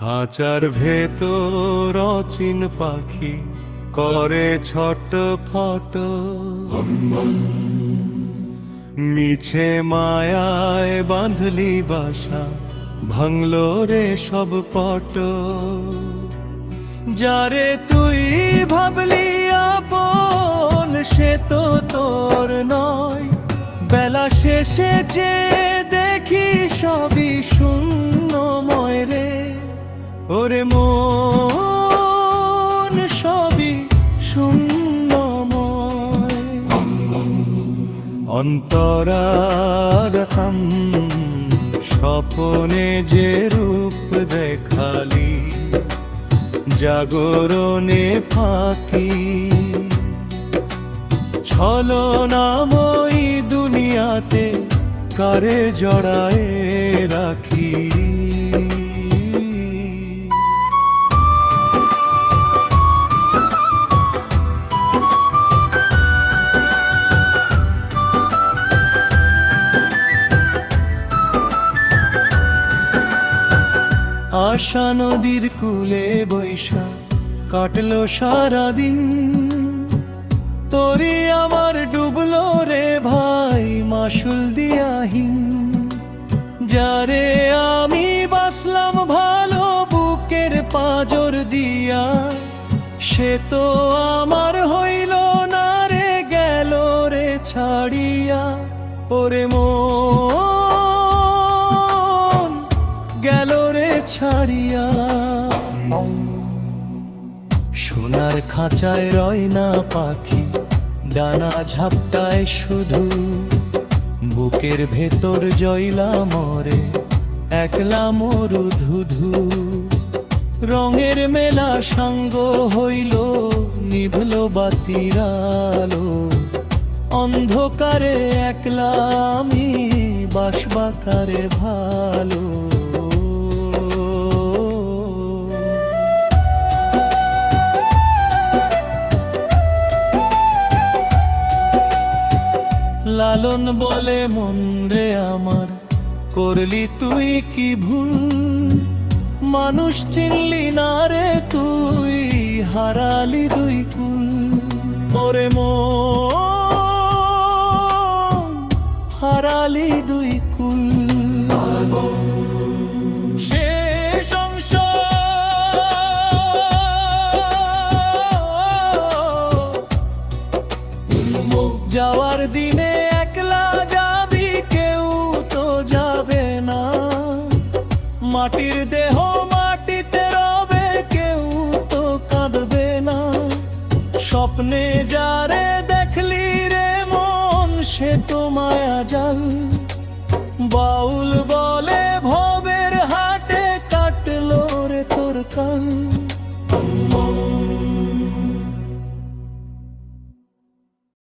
খাঁচার ভেতর অচিন পাখি করে ছটফট, মিছে মায়ায় বাঁধলি বাসা, ভাঙলো রে সব পট। যারে তুই ভাবলি আপন সে তো তোর নয়, বেলা শেষে যে দেখি সবই শূন্যময় রে। ওরে মন সবই শূন্যময়, অন্তরাগতম স্বপনে যে রূপ দেখালি, জাগরণে ফাঁকি। ছলনাময়ী দুনিয়াতে কারে জড়ায়ে রাখি। আশা নদীর কূলে বৈশা কাটলো সারাদিন, তোরি আমার ডুবলো রে ভাই মাসুল দিয়াহীন। যারে আমি বাসলাম ভালো বুকের পাঁজর দিয়া, সে তো আমার হইল না রে, গেল রে ছাড়িয়া। ওরে মন গেল রে ছাড়িয়া। সোনার খাঁচায় রয় না পাখি, ডানা ঝাপটায় শুধু, বুকের ভেতর জয়লা মরে একলা মরু ধুধু। রঙের মেলা সাঙ্গ হইল, নিভল বাতির আলো, অন্ধকারে একলা আমি বাসবাকারে ভালো। লালন বলে মন রে আমার, করলি তুই কি ভুল, মানুষ চিনলি না রে তুই, হারালি দুই কুল। ওরে মন হারালি দুই কুল। শেষ অংশ যাওয়ার দিনে একলা যাবি, কেউ তো যাবে না। মাটির দেহ মাটিতে রবে, কেউ তো কাঁদবে না। স্বপ্নে যারে দেখলি রে মন, সে তো মায়া জাল। বাউল বলে ভবের হাটে কাটলো রে তোর কাল।